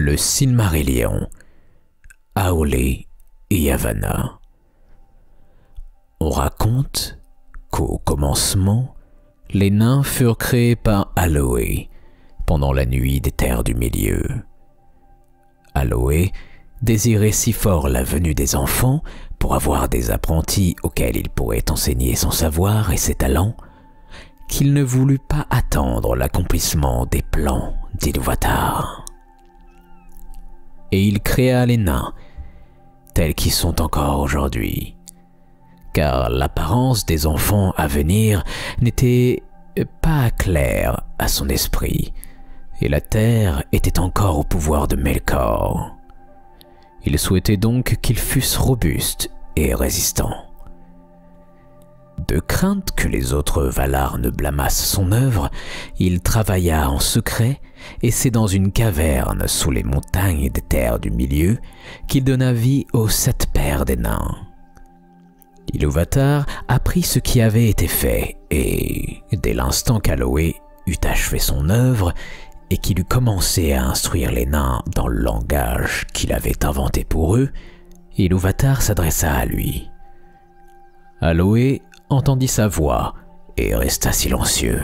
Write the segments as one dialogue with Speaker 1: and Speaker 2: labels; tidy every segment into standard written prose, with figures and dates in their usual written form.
Speaker 1: Le Silmarillion, Aolé et Yavanna. On raconte qu'au commencement, les nains furent créés par Aloé pendant la nuit des terres du milieu. Aloé désirait si fort la venue des enfants pour avoir des apprentis auxquels il pourrait enseigner son savoir et ses talents, qu'il ne voulut pas attendre l'accomplissement des plans d'Ilúvatar. Et il créa les nains, tels qu'ils sont encore aujourd'hui, car l'apparence des enfants à venir n'était pas claire à son esprit, et la terre était encore au pouvoir de Melkor. Il souhaitait donc qu'ils fussent robustes et résistants. De crainte que les autres Valar ne blâmassent son œuvre, il travailla en secret, et c'est dans une caverne sous les montagnes des terres du milieu qu'il donna vie aux 7 pères des nains. Ilúvatar apprit ce qui avait été fait, et dès l'instant qu'Aloé eut achevé son œuvre et qu'il eut commencé à instruire les nains dans le langage qu'il avait inventé pour eux, Ilúvatar s'adressa à lui. Aloé entendit sa voix et resta silencieux.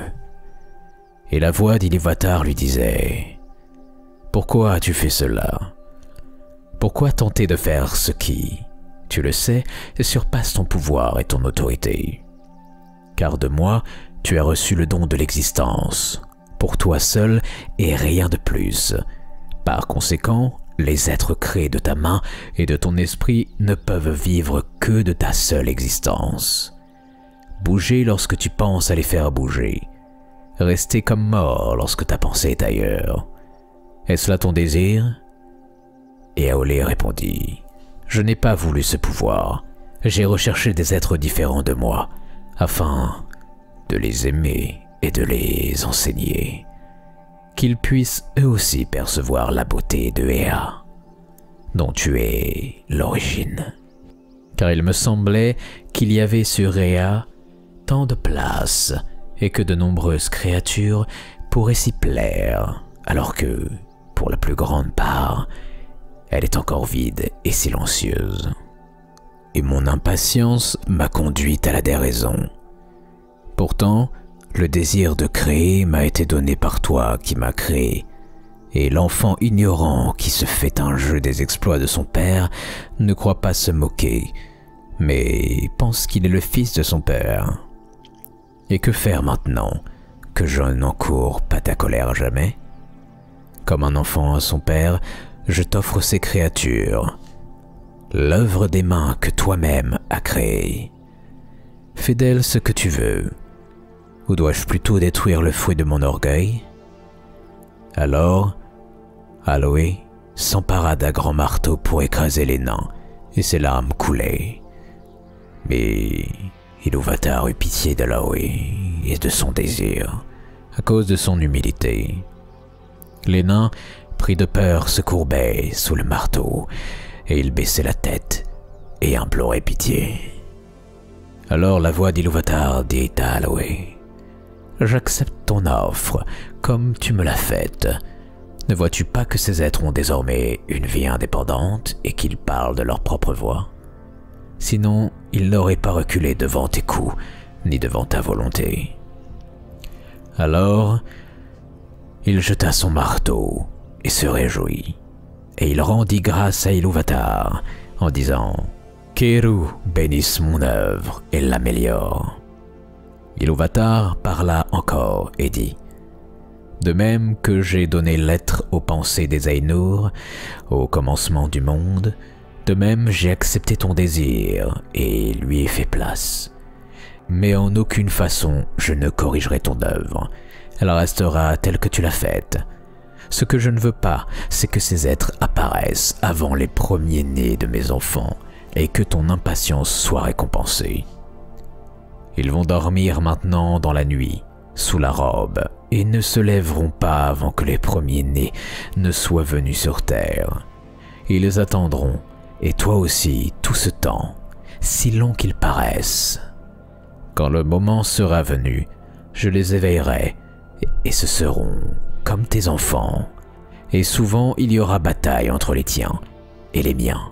Speaker 1: Et la voix d'Ilúvatar lui disait « Pourquoi as-tu fait cela? Pourquoi tenter de faire ce qui, tu le sais, surpasse ton pouvoir et ton autorité? Car de moi, tu as reçu le don de l'existence, pour toi seul et rien de plus. Par conséquent, les êtres créés de ta main et de ton esprit ne peuvent vivre que de ta seule existence. Bouger lorsque tu penses à les faire bouger. Rester comme mort lorsque ta pensée est ailleurs. Est-ce là ton désir? » Et Aolé répondit « Je n'ai pas voulu ce pouvoir. J'ai recherché des êtres différents de moi, afin de les aimer et de les enseigner, qu'ils puissent eux aussi percevoir la beauté de Ea, dont tu es l'origine. Car il me semblait qu'il y avait sur Ea tant de place et que de nombreuses créatures pourraient s'y plaire, alors que, pour la plus grande part, elle est encore vide et silencieuse. Et mon impatience m'a conduit à la déraison. Pourtant, le désir de créer m'a été donné par toi qui m'as créé, et l'enfant ignorant qui se fait un jeu des exploits de son père ne croit pas se moquer, mais pense qu'il est le fils de son père. Et que faire maintenant que je n'encours pas ta colère jamais? Comme un enfant à son père, je t'offre ces créatures, l'œuvre des mains que toi-même as créées. Fais d'elles ce que tu veux. Ou dois-je plutôt détruire le fruit de mon orgueil? » Alors, Aloé s'empara d'un grand marteau pour écraser les nains, et ses larmes coulaient. Mais Ilúvatar eut pitié d'Aloé et de son désir, à cause de son humilité. Les nains, pris de peur, se courbaient sous le marteau, et ils baissaient la tête et imploraient pitié. Alors la voix d'Ilúvatar dit à Aloé: « J'accepte ton offre, comme tu me l'as faite. Ne vois-tu pas que ces êtres ont désormais une vie indépendante et qu'ils parlent de leur propre voix? Sinon, ils n'auraient pas reculé devant tes coups, ni devant ta volonté. » Alors, il jeta son marteau et se réjouit, et il rendit grâce à Ilúvatar en disant « Qu'Eru bénisse mon œuvre et l'améliore. » Ilúvatar parla encore et dit « De même que j'ai donné l'être aux pensées des Ainur au commencement du monde, de même j'ai accepté ton désir et lui ai fait place. Mais en aucune façon je ne corrigerai ton œuvre, elle restera telle que tu l'as faite. Ce que je ne veux pas, c'est que ces êtres apparaissent avant les premiers-nés de mes enfants et que ton impatience soit récompensée. Ils vont dormir maintenant dans la nuit, sous la robe, et ne se lèveront pas avant que les premiers-nés ne soient venus sur terre. Ils attendront, et toi aussi, tout ce temps, si long qu'il paraisse. Quand le moment sera venu, je les éveillerai, et ce seront comme tes enfants, et souvent il y aura bataille entre les tiens et les miens,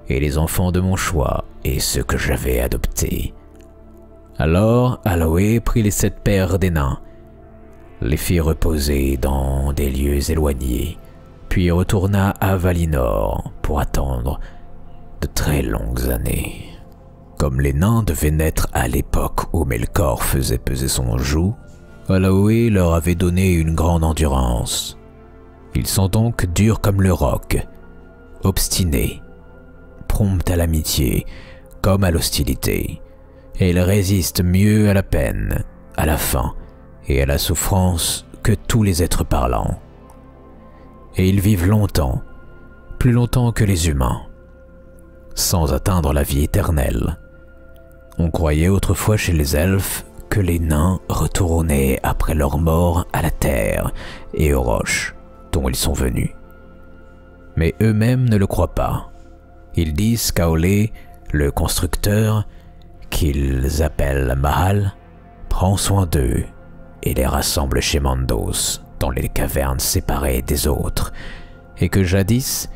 Speaker 1: et les enfants de mon choix et ceux que j'avais adoptés. Alors Aloé prit les 7 pères des nains, les fit reposer dans des lieux éloignés, puis retourna à Valinor pour attendre de très longues années. Comme les nains devaient naître à l'époque où Melkor faisait peser son joug, Aloé leur avait donné une grande endurance. Ils sont donc durs comme le roc, obstinés, prompts à l'amitié comme à l'hostilité, et ils résistent mieux à la peine, à la faim et à la souffrance que tous les êtres parlants. Et ils vivent longtemps, plus longtemps que les humains, sans atteindre la vie éternelle. On croyait autrefois chez les elfes que les nains retournaient après leur mort à la terre et aux roches dont ils sont venus. Mais eux-mêmes ne le croient pas. Ils disent qu'Aolé, le constructeur, qu'ils appellent Mahal, prend soin d'eux et les rassemble chez Mandos, dans les cavernes séparées des autres, et que jadis,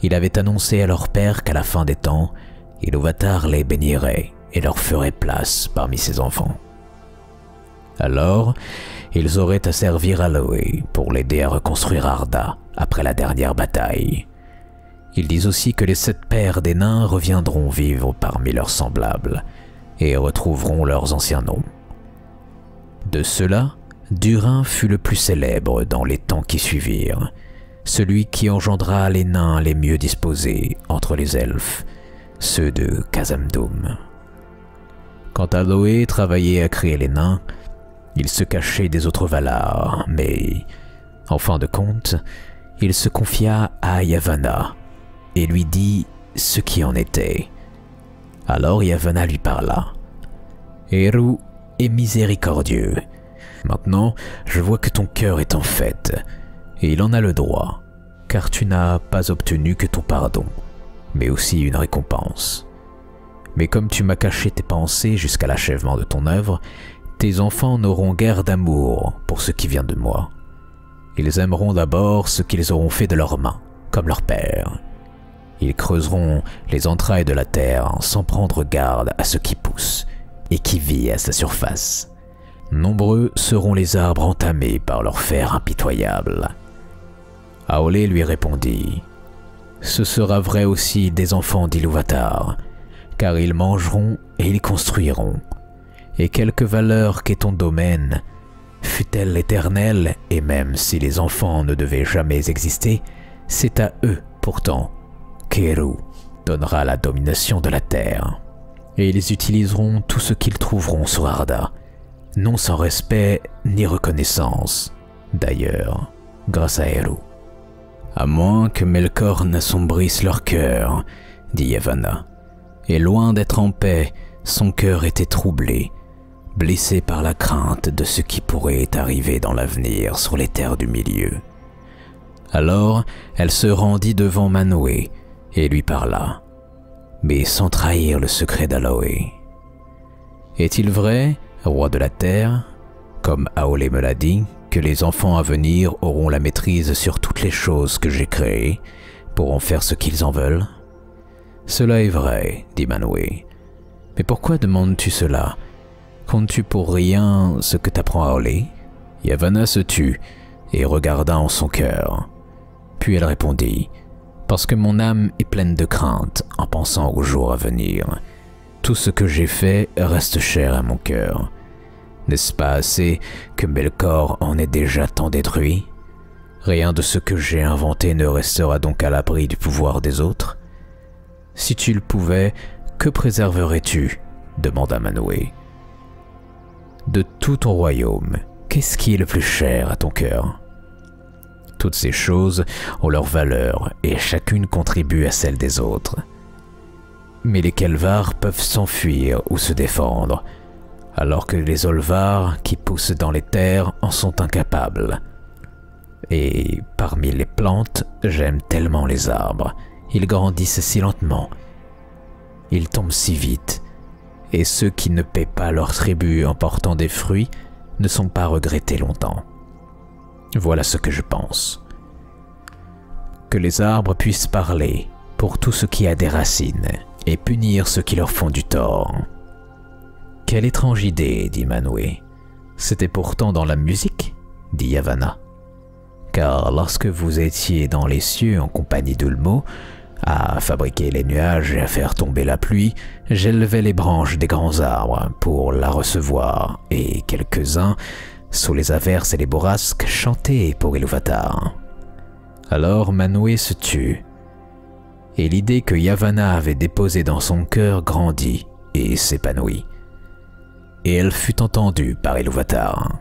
Speaker 1: il avait annoncé à leur père qu'à la fin des temps, Ilúvatar les bénirait et leur ferait place parmi ses enfants. Alors, ils auraient à servir Aloé pour l'aider à reconstruire Arda après la dernière bataille. Ils disent aussi que les 7 pères des nains reviendront vivre parmi leurs semblables et retrouveront leurs anciens noms. De ceux-là, Durin fut le plus célèbre dans les temps qui suivirent, celui qui engendra les nains les mieux disposés entre les elfes, ceux de Khazad-dûm. Quand Aloé travaillait à créer les nains, il se cachait des autres Valar, mais, en fin de compte, il se confia à Yavanna et lui dit ce qui en était. Alors Yavanna lui parla. « Eru est miséricordieux. Maintenant, je vois que ton cœur est en fête, et il en a le droit, car tu n'as pas obtenu que ton pardon, mais aussi une récompense. Mais comme tu m'as caché tes pensées jusqu'à l'achèvement de ton œuvre, tes enfants n'auront guère d'amour pour ce qui vient de moi. Ils aimeront d'abord ce qu'ils auront fait de leurs mains, comme leur père. Ils creuseront les entrailles de la terre sans prendre garde à ce qui pousse et qui vit à sa surface. Nombreux seront les arbres entamés par leur fer impitoyable. » Aolé lui répondit, « Ce sera vrai aussi des enfants d'Ilúvatar, car ils mangeront et ils construiront. Et quelque valeur qu'est ton domaine, fût-elle éternelle, et même si les enfants ne devaient jamais exister, c'est à eux, pourtant, qu'Eru donnera la domination de la terre. Et ils utiliseront tout ce qu'ils trouveront sur Arda, non sans respect ni reconnaissance, d'ailleurs, grâce à Eru. À moins que Melkor n'assombrisse leur cœur, dit Yavanna, et loin d'être en paix, son cœur était troublé, blessé par la crainte de ce qui pourrait arriver dans l'avenir sur les terres du milieu. Alors elle se rendit devant Manwë et lui parla, mais sans trahir le secret d'Aloé. « Est-il vrai, roi de la terre, comme Aolé me l'a dit, que les enfants à venir auront la maîtrise sur toutes les choses que j'ai créées, pour en faire ce qu'ils en veulent ?»« Cela est vrai, dit Manwë. Mais pourquoi demandes-tu cela? Comptes-tu pour rien ce que t'apprend Aolé ?» Yavanna se tut et regarda en son cœur. Puis elle répondit, « Parce que mon âme est pleine de crainte en pensant aux jours à venir. Tout ce que j'ai fait reste cher à mon cœur. N'est-ce pas assez que Melkor en ait déjà tant détruit? Rien de ce que j'ai inventé ne restera donc à l'abri du pouvoir des autres. Si tu le pouvais, que préserverais-tu » demanda Manwë. « De tout ton royaume, qu'est-ce qui est le plus cher à ton cœur? Toutes ces choses ont leur valeur et chacune contribue à celle des autres. Mais les Kelvar peuvent s'enfuir ou se défendre, alors que les Olvar qui poussent dans les terres en sont incapables. Et parmi les plantes, j'aime tellement les arbres. Ils grandissent si lentement. Ils tombent si vite. Et ceux qui ne paient pas leur tribut en portant des fruits ne sont pas regrettés longtemps. Voilà ce que je pense. Que les arbres puissent parler pour tout ce qui a des racines et punir ceux qui leur font du tort. » « Quelle étrange idée, dit Manwë. C'était pourtant dans la musique, dit Yavanna. Car lorsque vous étiez dans les cieux en compagnie d'Ulmo, à fabriquer les nuages et à faire tomber la pluie, j'élevais les branches des grands arbres pour la recevoir, et quelques-uns, sous les averses et les bourrasques, chantaient pour Iluvatar. Alors Manwë se tut, et l'idée que Yavanna avait déposée dans son cœur grandit et s'épanouit. Et elle fut entendue par Iluvatar.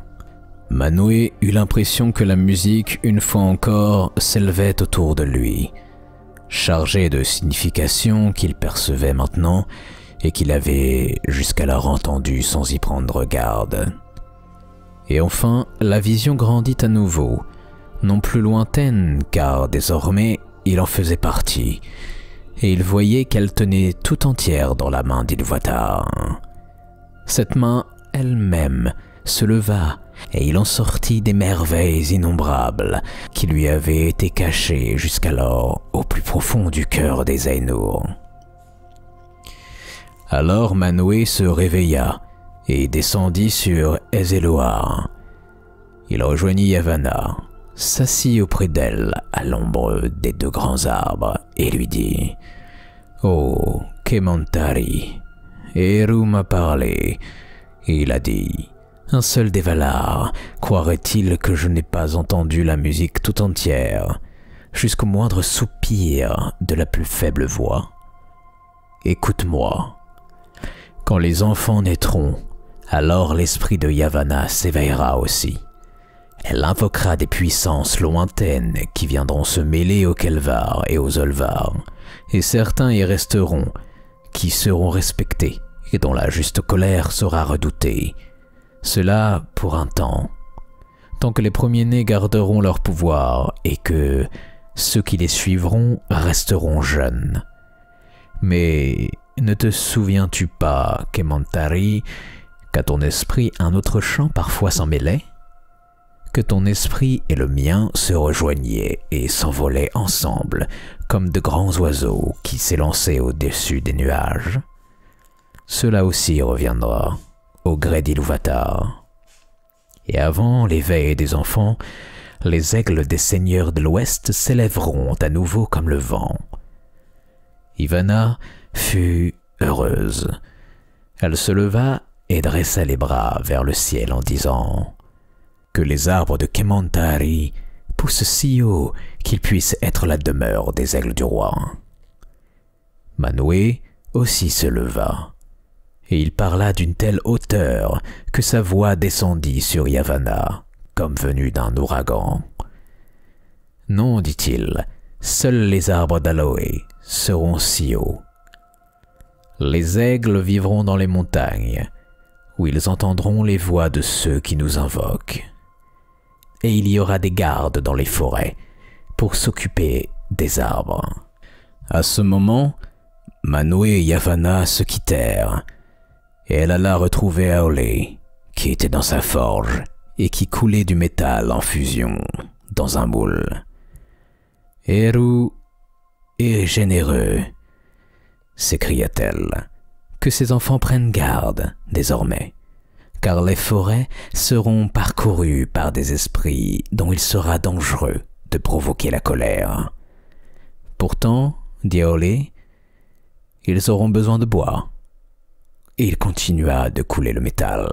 Speaker 1: Manwë eut l'impression que la musique, une fois encore, s'élevait autour de lui, chargée de significations qu'il percevait maintenant et qu'il avait jusqu'alors entendues sans y prendre garde. Et enfin, la vision grandit à nouveau, non plus lointaine car désormais il en faisait partie, et il voyait qu'elle tenait tout entière dans la main d'Iluvatar. Cette main elle-même se leva et il en sortit des merveilles innombrables qui lui avaient été cachées jusqu'alors au plus profond du cœur des Ainur. Alors Manwë se réveilla et descendit sur Ezeloa. Il rejoignit Yavanna, s'assit auprès d'elle à l'ombre des deux grands arbres et lui dit « Oh, Kemontari !» Eru m'a parlé, et il a dit « Un seul des Valar croirait-il que je n'ai pas entendu la musique tout entière, jusqu'au moindre soupir de la plus faible voix? Écoute-moi. Quand les enfants naîtront, alors l'esprit de Yavanna s'éveillera aussi. Elle invoquera des puissances lointaines qui viendront se mêler aux Kelvar et aux Olvar, et certains y resteront, qui seront respectés et dont la juste colère sera redoutée. Cela pour un temps, tant que les premiers-nés garderont leur pouvoir et que ceux qui les suivront resteront jeunes. Mais ne te souviens-tu pas, Kemontari, qu'à ton esprit un autre chant parfois s'en mêlait? Que ton esprit et le mien se rejoignaient et s'envolaient ensemble comme de grands oiseaux qui s'élançaient au-dessus des nuages? Cela aussi reviendra, au gré d'Iluvatar. Et avant l'éveil des enfants, les aigles des seigneurs de l'Ouest s'élèveront à nouveau comme le vent. Yavanna fut heureuse. Elle se leva et dressa les bras vers le ciel en disant « Que les arbres de Kemontari poussent si haut qu'ils puissent être la demeure des aigles du roi. » Manwë aussi se leva, et il parla d'une telle hauteur que sa voix descendit sur Yavanna, comme venue d'un ouragan. « Non, dit-il, seuls les arbres d'Aloë seront si hauts. Les aigles vivront dans les montagnes, où ils entendront les voix de ceux qui nous invoquent. Et il y aura des gardes dans les forêts pour s'occuper des arbres. » À ce moment, Manwë et Yavanna se quittèrent, et elle alla retrouver Aolë, qui était dans sa forge et qui coulait du métal en fusion dans un moule. « Eru est généreux, » s'écria-t-elle, « que ses enfants prennent garde désormais, car les forêts seront parcourues par des esprits dont il sera dangereux de provoquer la colère. Pourtant, dit Aolë, ils auront besoin de bois. » Et il continua de couler le métal.